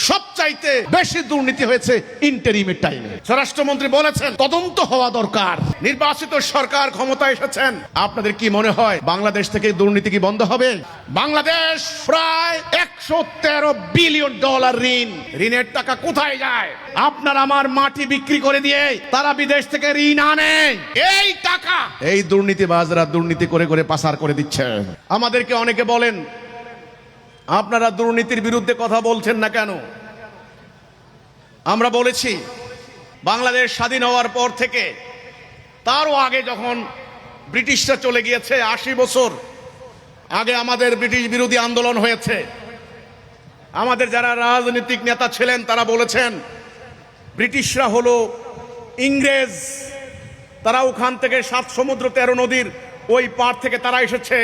সবচাইতে বেশি দুর্নীতি হয়েছে ইন্টারিমের টাইমে। স্বরাষ্ট্রমন্ত্রী বলেছেন তদন্ত হওয়া দরকার। নির্বাচিত সরকার ক্ষমতায় এসেছেন, আপনাদের কি মনে হয় বাংলাদেশ থেকে দুর্নীতি কি বন্ধ হবে? বাংলাদেশ প্রায় 113 বিলিয়ন ডলার ঋণের টাকা কোথায় যায়? আপনার আমার মাটি বিক্রি করে দিয়ে তারা বিদেশ থেকে ঋণ আনে। এই টাকা এই দুর্নীতিবাজরা দুর্নীতি করে করে পাচার করে দিচ্ছে। আমাদেরকে অনেকে বলেন আপনারা দুর্নীতির বিরুদ্ধে কথা বলছেন না কেন? আমরা বলেছি বাংলাদেশ স্বাধীন হওয়ার পর থেকে, তারও আগে যখন ব্রিটিশরা চলে গিয়েছে 80 বছর আগে আমাদের ব্রিটিশ বিরোধী আন্দোলন হয়েছে। আমাদের যারা রাজনৈতিক নেতা ছিলেন তারা বলেছেন ব্রিটিশরা হলো ইংরেজ, তারা ওখান থেকে 7 সমুদ্র 13 নদীর ওই পার থেকে তারা এসেছে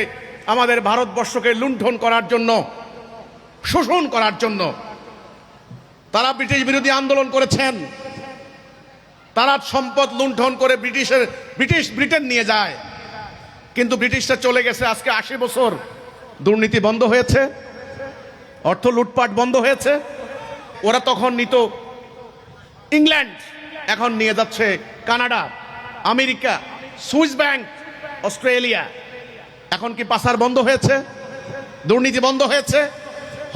আমাদের ভারতবর্ষকে লুণ্ঠন করার জন্য, শোষণ করার জন্য। তারা ব্রিটিশ বিরোধী আন্দোলন করেছেন, তারা সম্পদ লুণ্ঠন করে ব্রিটেন নিয়ে যায়। কিন্তু ব্রিটিশরা চলে গেছে, আজকে 80 বছর দুর্নীতি বন্ধ হয়েছে, অর্থ লুটপাট বন্ধ হয়েছে। ওরা তখন নিত ইংল্যান্ড, এখন নিয়ে যাচ্ছে Canada, America, Swiss bank, Australia. এখন কি পাচার বন্ধ হয়েছে? দুর্নীতি বন্ধ হয়েছে?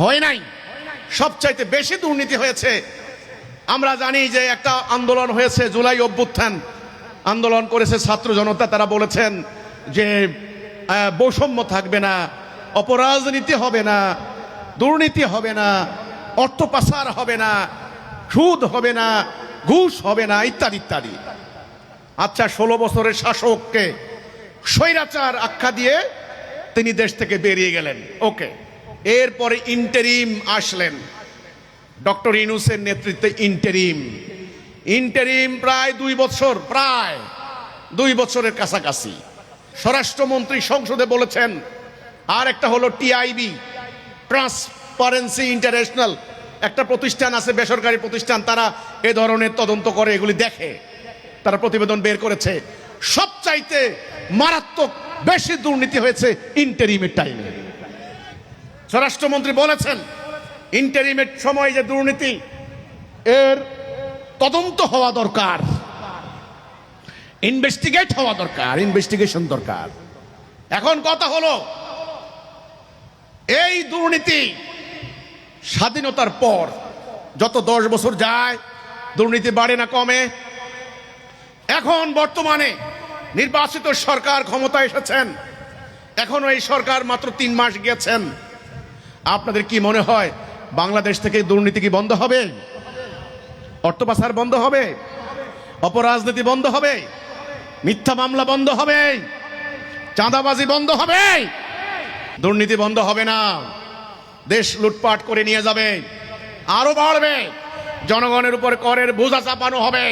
হয় নাই। সবচাইতে বেশি দুর্নীতি হয়েছে। আমরা জানি যে একটা আন্দোলন হয়েছে, জুলাই অভ্যুত্থান আন্দোলন করেছে ছাত্র জনতা। তারা বলেছেন যে বৈষম্য থাকবে না, অপরাজনীতি হবে না, দুর্নীতি হবে না, অর্থ পাচার হবে না, সুদ হবে না, ঘুষ হবে না, ইত্যাদি ইত্যাদি। আচ্ছা, 16 বছরের শাসককে স্বৈরাচার আখ্যা দিয়ে তিনি দেশ থেকে বেরিয়ে গেলেন, ওকে। এরপরে ইন্টারিম আসলেন, ডক্টর ইউনূসের নেতৃত্বে ইন্টারিম প্রায় 2 বছর, প্রায় 2 বছরের কাছাকাছি। স্বরাষ্ট্রমন্ত্রী সংসদে বলেছেন। আর একটা হলো টিআইবি, ট্রান্সপারেন্সি ইন্টারন্যাশনাল, একটা প্রতিষ্ঠান আছে, বেসরকারি প্রতিষ্ঠান, তারা এ ধরনের তদন্ত করে, এগুলি দেখে, তারা প্রতিবেদন বের করেছে। সবচাইতে মারাত্মক বেশি দুর্নীতি হয়েছে ইন্টারিমের টাইমে। স্বরাষ্ট্রমন্ত্রী বলেছেন ইন্টারিমের সময় যে দুর্নীতি, এর তদন্ত হওয়া দরকার, ইনভেস্টিগেট হওয়া দরকার, ইনভেস্টিগেশন দরকার। এখন কথা হলো এই দুর্নীতি স্বাধীনতার পর যত 10 বছর যায় দুর্নীতি বাড়ে না কমে? এখন বর্তমানে নির্বাচিত সরকার ক্ষমতায় এসেছেন, এখনো এই সরকার মাত্র 3 মাস গেছেন। আপনাদের কি মনে হয় বাংলাদেশ থেকে দুর্নীতি কি বন্ধ হবে? অর্থ পাচার বন্ধ হবে? অপরাজনীতি বন্ধ হবে? মিথ্যা মামলা বন্ধ হবে? চাঁদাবাজি বন্ধ হবে? দুর্নীতি বন্ধ হবে না। দেশ লুটপাট করে নিয়ে যাবে, আরো বাড়বে, জনগণের উপর করের বোঝা চাপানো হবে।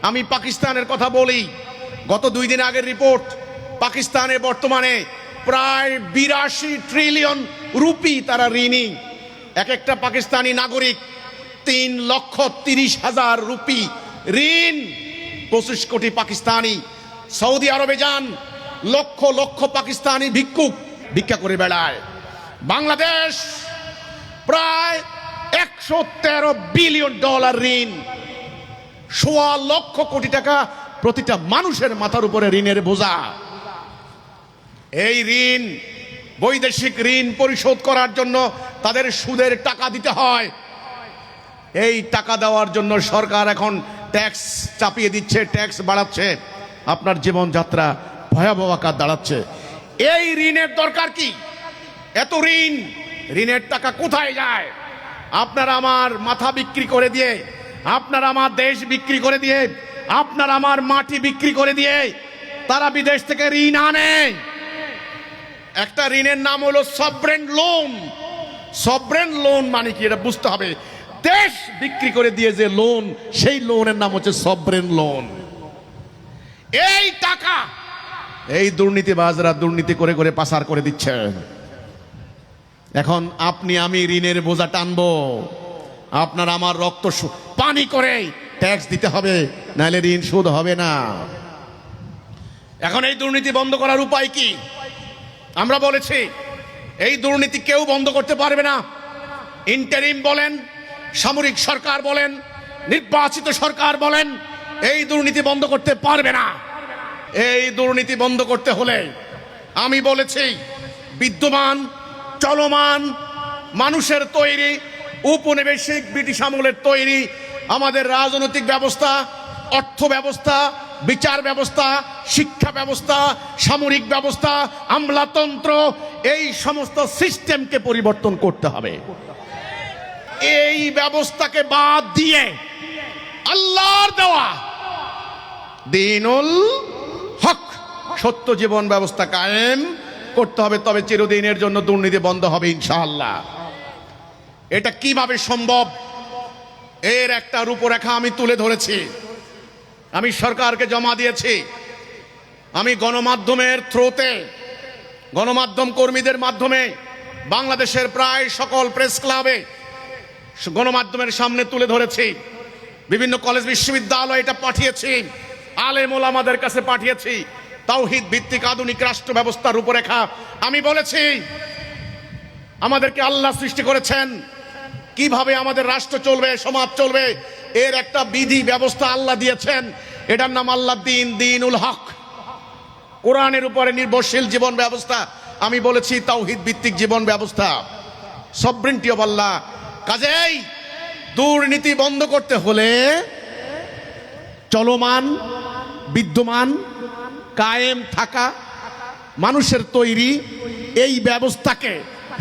আমি পাকিস্তানের কথা বলি, গত 2 দিন আগের রিপোর্ট, পাকিস্তানে বর্তমানে প্রায় 82 ট্রিলিয়ন রুপি তারা ঋণী। এক একটা পাকিস্তানি নাগরিক 3,30,000 রুপি ঋণ। 25 কোটি পাকিস্তানি সৌদি আরবে যান, লক্ষ লক্ষ পাকিস্তানি ভিক্ষুক ভিক্ষা করে বেড়ায়। বাংলাদেশ প্রায় 113 বিলিয়ন ডলার ঋণ, 1.25 লক্ষ কোটি টাকা প্রতিটা মানুষের মাথার উপরে ঋণের বোঝা। এই ঋণ, বৈদেশিক ঋণ পরিশোধ করার জন্য তাদের সুদের টাকা দিতে হয়। এই টাকা দেওয়ার জন্য সরকার এখন ট্যাক্স চাপিয়ে দিচ্ছে, ট্যাক্স বাড়াচ্ছে, আপনার জীবনযাত্রা ভয়াবহ আকার দাঁড়াচ্ছে। এই ঋণের দরকার কি? এত ঋণের টাকা কোথায় যায়? আপনার আমার মাথা বিক্রি করে দিয়ে, আপনার আমার দেশ বিক্রি করে দিয়ে, আপনার আমার মাটি বিক্রি করে দিয়ে তারা বিদেশ থেকে ঋণ আনে। একটা ঋণের নাম হলো সভরেন লোন। সভরেন লোন মানে কি এটা বুঝতে হবে। দেশ বিক্রি করে দিয়ে যে লোন, সেই লোনের নাম হচ্ছে সভরেন লোন। এই টাকা এই দুর্নীতিবাজরা দুর্নীতি করে করে পাচার করে দিচ্ছে। এখন আপনি আমি ঋণের বোঝা টানবো, আপনার আমার রক্ত পানি করে ট্যাক্স দিতে হবে, নাহলে ঋণ শোধ হবে না। এখন এই দুর্নীতি বন্ধ করার উপায় কি? আমরা বলেছি এই দুর্নীতি কেউ বন্ধ করতে পারবে না। ইন্টারিম বলেন, সামরিক সরকার বলেন, নির্বাচিত সরকার বলেন, এই দুর্নীতি বন্ধ করতে পারবে না। এই দুর্নীতি বন্ধ করতে হলে আমি বলেছি, বিদ্যমান চলমান মানুষের তৈরি উপনিবেশিক ব্রিটিশ আমলের তৈরি আমাদের রাজনৈতিক ব্যবস্থা, অর্থ ব্যবস্থা, বিচার ব্যবস্থা, শিক্ষা ব্যবস্থা, সামরিক ব্যবস্থা, আমলাতন্ত্র, এই সমস্ত সিস্টেমকে পরিবর্তন করতে হবে। এই ব্যবস্থাকে বাদ দিয়ে আল্লাহর দেওয়া দ্বীনুল হক, সত্য জীবন ব্যবস্থা কায়েম করতে হবে। তবে চিরদিনের জন্য দুর্নীতি বন্ধ হবে ইনশাআল্লাহ। এটা কিভাবে সম্ভব, এর একটা রূপরেখা আমি তুলে ধরেছি, আমি সরকারকে জমা দিয়েছি। আমি গণমাধ্যমের থ্রুতে, গণমাধ্যম কর্মীদের মাধ্যমে বাংলাদেশের প্রায় সকল প্রেস ক্লাবে গণমাধ্যমের সামনে তুলে ধরেছি। বিভিন্ন কলেজ বিশ্ববিদ্যালয় এটা পাঠিয়েছি, আলেম ওলামাদের কাছে পাঠিয়েছি। তাওহীদ ভিত্তিক আধুনিক রাষ্ট্র ব্যবস্থার রূপরেখা আমি বলেছি। আমাদেরকে আল্লাহ সৃষ্টি করেছেন, কিভাবে আমাদের রাষ্ট্র চলবে, সমাজ চলবে, এর একটা বিধি ব্যবস্থা আল্লাহ দিয়েছেন। এটার নাম আল্লাহ দ্বীন, দ্বীনুল হক, কোরআনের উপরে নির্ভরশীল জীবন ব্যবস্থা। আমি বলেছি তাওহীদ ভিত্তিক জীবন ব্যবস্থা, সভরেন্টি অফ আল্লাহ। কাজেই দুর্নীতি বন্ধ করতে হলে চলমান বিদ্যমান কায়েম থাকা মানুষের তৈরি এই ব্যবস্থাকে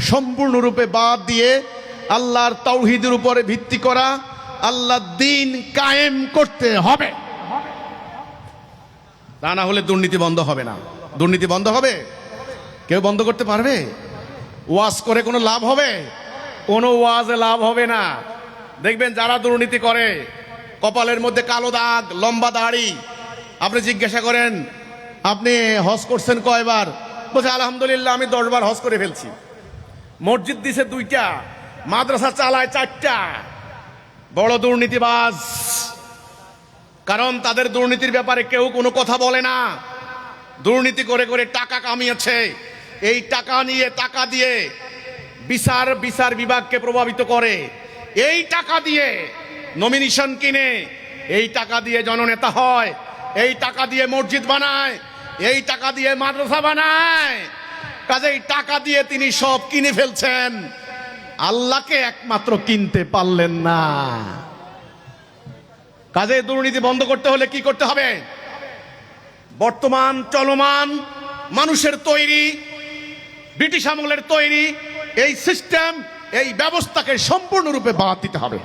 সম্পূর্ণরূপে বাদ দিয়ে আল্লাহর তাওহীদের উপরে ভিত্তি করা আল্লাহর দ্বীন কায়েম করতে হবে। তা না হলে দুর্নীতি বন্ধ হবে না। দুর্নীতি বন্ধ হবে? কেউ বন্ধ করতে পারবে? ওয়াজ করে কোনো লাভ হবে? কোনো ওয়াজে লাভ হবে না। দেখবেন যারা দুর্নীতি করে কপালের মধ্যে কালো দাগ, লম্বা দাড়ি। আপনি জিজ্ঞাসা করেন আপনি হজ করছেন কয়বার? বলছে আলহামদুলিল্লাহ আমি 10 বার হজ করে ফেলছি। মসজিদ দিছে 2টা, মাদ্রাসা চালায় 4টা। বড় দুর্নীতিবাজ। কারণ তাদের দুর্নীতির ব্যাপারে কেউ কোনো কথা বলে না। দুর্নীতি করে করে টাকা কামিয়েছে। এই টাকা নিয়ে, টাকা দিয়ে বিচার বিভাগকে প্রভাবিত করে। এই টাকা দিয়ে নমিনেশন কিনে, এই টাকা দিয়ে জননেতা হয়, এই টাকা দিয়ে মসজিদ বানায়, এই টাকা দিয়ে মাদ্রাসা বানায়। কাজেই টাকা দিয়ে তিনি সব কিনে ফেলছেন, আল্লাহকে একমাত্র কিনতে পারলেন না। কাজে দুর্নীতি বন্ধ করতে হলে কি করতে হবে? বর্তমান চলমান মানুষের তৈরি ব্রিটিশ আমলের তৈরি এই সিস্টেম, এই ব্যবস্থাকে সম্পূর্ণরূপে বাদ দিতে হবে।